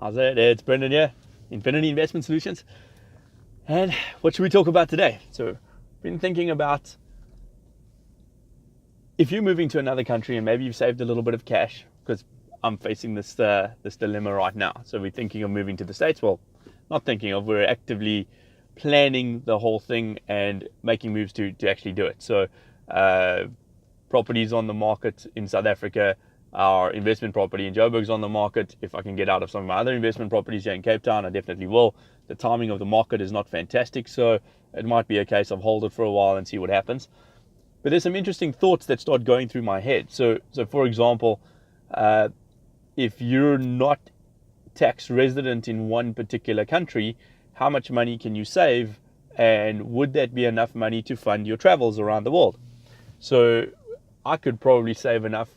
How's it? It's Brendan here, Infinity Investment Solutions. And what should we talk about today? So, been thinking about if you're moving to another country and maybe you've saved a little bit of cash, because I'm facing this dilemma right now. So we're thinking of moving to the States. Well, not thinking of, we're actively planning the whole thing and making moves to actually do it. So properties on the market in South Africa, our investment property in Joburg's on the market. If I can get out of some of my other investment properties here in Cape Town, I definitely will. The timing of the market is not fantastic, so it might be a case of hold it for a while and see what happens. But there's some interesting thoughts that start going through my head. So for example, if you're not tax resident in one particular country, how much money can you save, and would that be enough money to fund your travels around the world? So I could probably save enough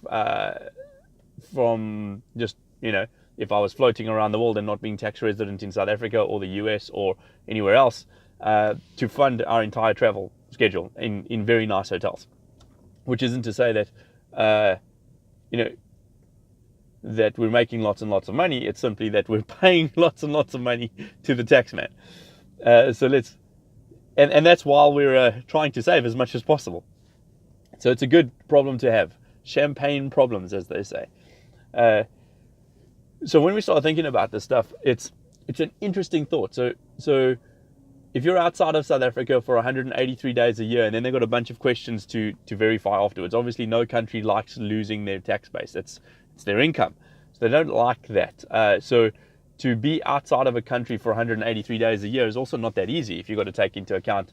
from just, if I was floating around the world and not being tax resident in South Africa or the US or anywhere else, to fund our entire travel schedule in very nice hotels. Which isn't to say that, that we're making lots and lots of money. It's simply that we're paying lots and lots of money to the tax man. And that's while we're trying to save as much as possible. So it's a good problem to have. Champagne problems, as they say. So when we start thinking about this stuff, it's an interesting thought. So if you're outside of South Africa for 183 days a year, and then they've got a bunch of questions to verify afterwards. Obviously, no country likes losing their tax base. It's their income. So they don't like that. So to be outside of a country for 183 days a year is also not that easy if you've got to take into account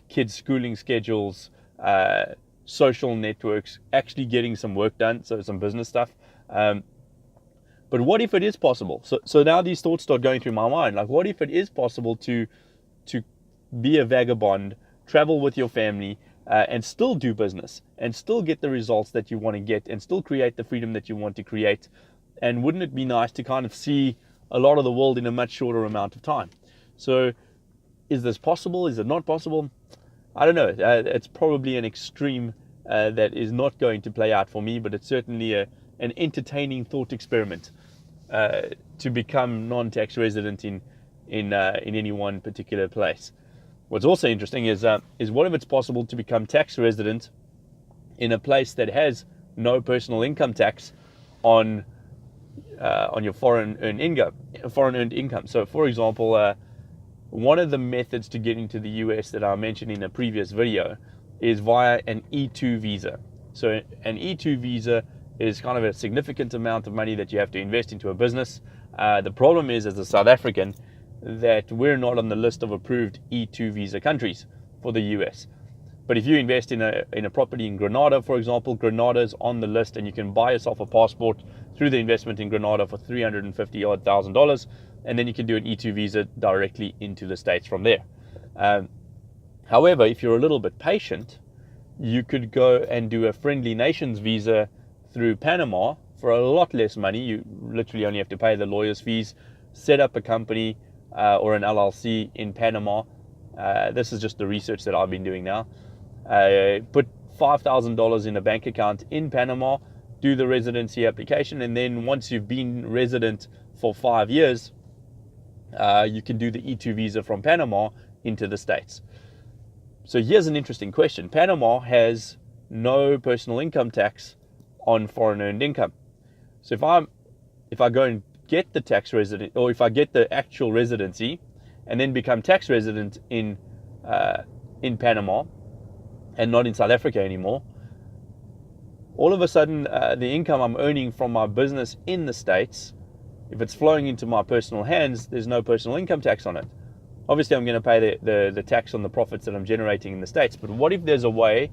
kids' schooling schedules, social networks, actually getting some work done, so some business stuff. But what if it is possible? So now these thoughts start going through my mind. Like, what if it is possible to be a vagabond, travel with your family, and still do business, and still get the results that you want to get, and still create the freedom that you want to create? And wouldn't it be nice to kind of see a lot of the world in a much shorter amount of time? So is this possible? Is it not possible? I don't know. It's probably an extreme that is not going to play out for me, but it's certainly an entertaining thought experiment to become non-tax resident in any one particular place. What's also interesting is what if it's possible to become tax resident in a place that has no personal income tax on your foreign earned income. So, for example, one of the methods to get into the US that I mentioned in a previous video is via an E2 visa. So an E2 visa is kind of a significant amount of money that you have to invest into a business. The problem is, as a South African, that we're not on the list of approved E2 visa countries for the US. But if you invest in a property in Grenada, for example, Grenada is on the list, and you can buy yourself a passport through the investment in Grenada for $350,000, and then you can do an E2 visa directly into the States from there. However, if you're a little bit patient, you could go and do a friendly nations visa through Panama for a lot less money. You literally only have to pay the lawyer's fees, set up a company or an LLC in Panama. This is just the research that I've been doing now. Put $5,000 in a bank account in Panama, do the residency application, and then once you've been resident for 5 years, you can do the E2 visa from Panama into the States. So here's an interesting question. Panama has no personal income tax on foreign earned income. So if I go and get the tax resident, or if I get the actual residency and then become tax resident in Panama and not in South Africa anymore, all of a sudden the income I'm earning from my business in the States, if it's flowing into my personal hands, there's no personal income tax on it. Obviously, I'm going to pay the tax on the profits that I'm generating in the States. But what if there's a way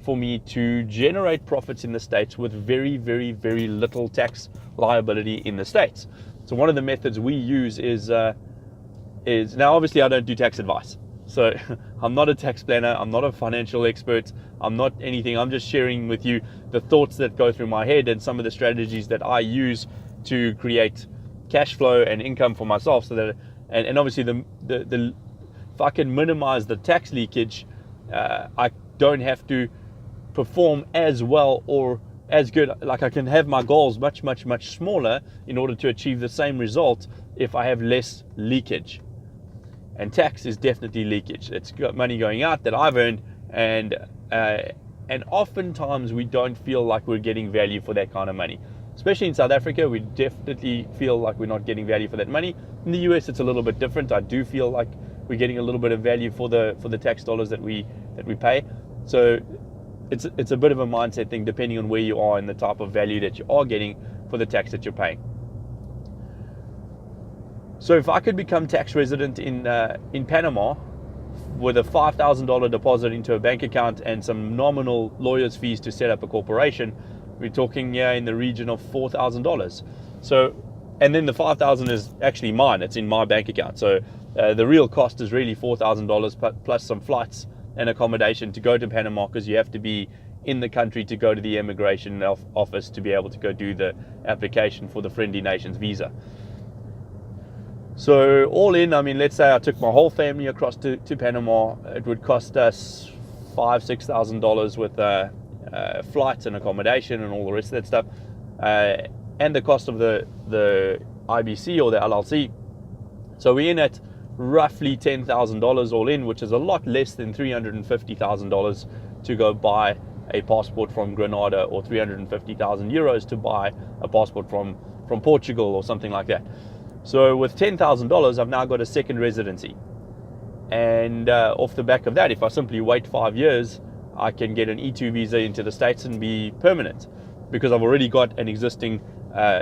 for me to generate profits in the States with very, very, very little tax liability in the States? So one of the methods we use is now, obviously, I don't do tax advice. So I'm not a tax planner. I'm not a financial expert. I'm not anything. I'm just sharing with you the thoughts that go through my head and some of the strategies that I use to create cash flow and income for myself, so that and obviously if I can minimize the tax leakage, I don't have to perform as well or as good. Like I can have my goals much, much, much smaller in order to achieve the same result if I have less leakage. And tax is definitely leakage. It's got money going out that I've earned, and oftentimes we don't feel like we're getting value for that kind of money. Especially in South Africa, we definitely feel like we're not getting value for that money. In the US, it's a little bit different. I do feel like we're getting a little bit of value for the tax dollars that we pay. So it's a bit of a mindset thing depending on where you are and the type of value that you are getting for the tax that you're paying. So if I could become tax resident in Panama with a $5,000 deposit into a bank account and some nominal lawyer's fees to set up a corporation, we're talking here in the region of $4,000. So, and then the $5,000 is actually mine. It's in my bank account. So the real cost is really $4,000 plus some flights and accommodation to go to Panama, because you have to be in the country to go to the immigration office to be able to go do the application for the Friendly Nations visa. So all in, I mean, let's say I took my whole family across to Panama, it would cost us $5,000-$6,000 with flights and accommodation and all the rest of that stuff, and the cost of the IBC or the LLC. So we're in at roughly $10,000 all in, which is a lot less than $350,000 to go buy a passport from Grenada, or 350,000 euros to buy a passport from Portugal or something like that. So with $10,000, I've now got a second residency. And off the back of that, if I simply wait 5 years, I can get an E2 visa into the States and be permanent, because I've already got an existing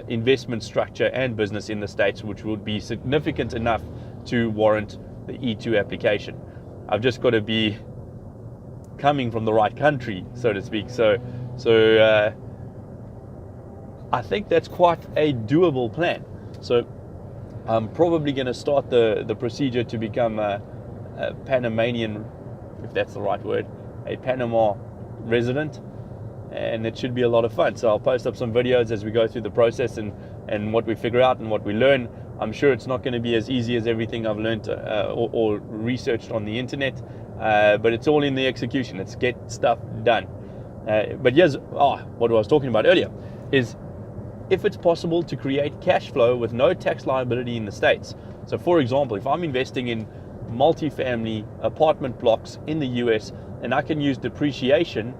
investment structure and business in the States, which would be significant enough to warrant the E2 application. I've just got to be coming from the right country, so to speak. So I think that's quite a doable plan. So I'm probably going to start the procedure to become a Panamanian, if that's the right word, a Panama resident, and it should be a lot of fun. So I'll post up some videos as we go through the process and what we figure out and what we learn. I'm sure it's not going to be as easy as everything I've learned or researched on the internet, but it's all in the execution. It's get stuff done. But here's what I was talking about earlier, is if it's possible to create cash flow with no tax liability in the States. So for example, if I'm investing in multifamily apartment blocks in the US, and I can use depreciation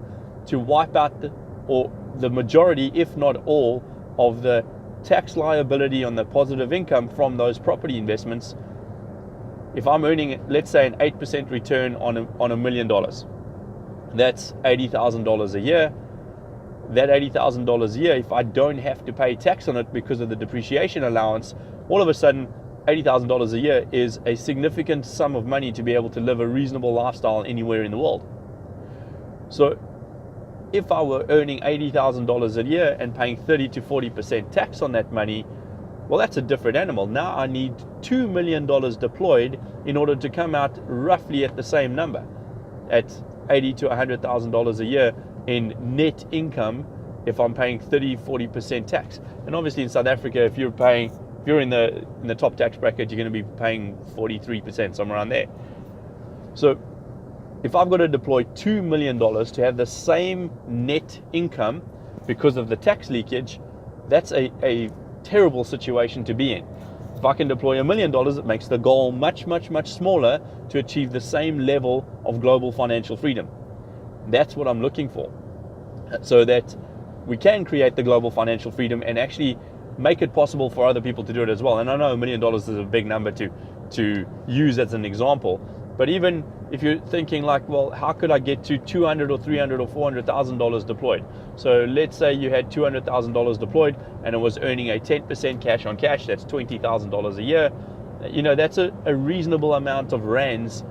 to wipe out the majority, if not all, of the tax liability on the positive income from those property investments. If I'm earning, let's say, an 8% return on $1 million, that's $80,000 a year. That $80,000 a year, if I don't have to pay tax on it because of the depreciation allowance, all of a sudden $80,000 a year is a significant sum of money to be able to live a reasonable lifestyle anywhere in the world. So if I were earning $80,000 a year and paying 30 to 40% tax on that money, well, that's a different animal. Now I need $2 million deployed in order to come out roughly at the same number, at $80,000 to $100,000 a year in net income if I'm paying 30-40% tax. And obviously in South Africa, if you're in the top tax bracket, you're going to be paying 43%, somewhere around there. So if I've got to deploy $2 million to have the same net income because of the tax leakage, that's a terrible situation to be in. If I can deploy $1 million, it makes the goal much, much, much smaller to achieve the same level of global financial freedom. That's what I'm looking for, so that we can create the global financial freedom and actually make it possible for other people to do it as well. And I know $1 million is a big number to use as an example, but even if you're thinking like, well, how could I get to $200,000 or $300,000 or $400,000 deployed? So let's say you had $200,000 deployed and it was earning a 10% cash on cash, that's $20,000 a year. You know, that's a reasonable amount of rands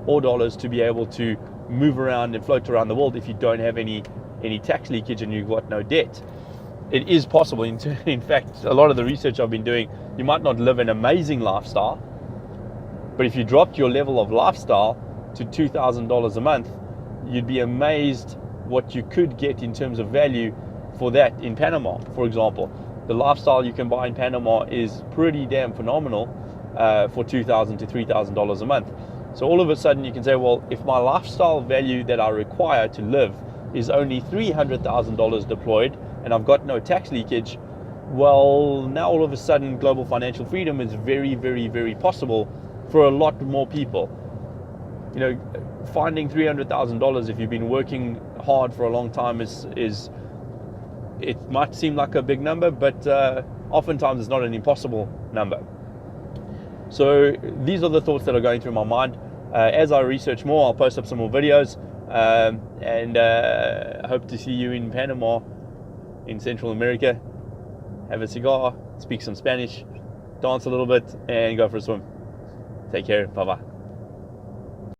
or dollars to be able to move around and float around the world if you don't have any tax leakage and you've got no debt. It is possible. In fact, a lot of the research I've been doing, you might not live an amazing lifestyle, but if you dropped your level of lifestyle to $2,000 a month, you'd be amazed what you could get in terms of value for that in Panama, for example. The lifestyle you can buy in Panama is pretty damn phenomenal for $2,000 to $3,000 a month. So all of a sudden you can say, well, if my lifestyle value that I require to live is only $300,000 deployed, and I've got no tax leakage, well, now all of a sudden global financial freedom is very, very, very possible for a lot more people. You know, finding $300,000 if you've been working hard for a long time is it might seem like a big number, but oftentimes it's not an impossible number. So these are the thoughts that are going through my mind. As I research more, I'll post up some more videos, and I hope to see you in Panama, in Central America. Have a cigar, speak some Spanish, dance a little bit, and go for a swim. Take care. Bye-bye.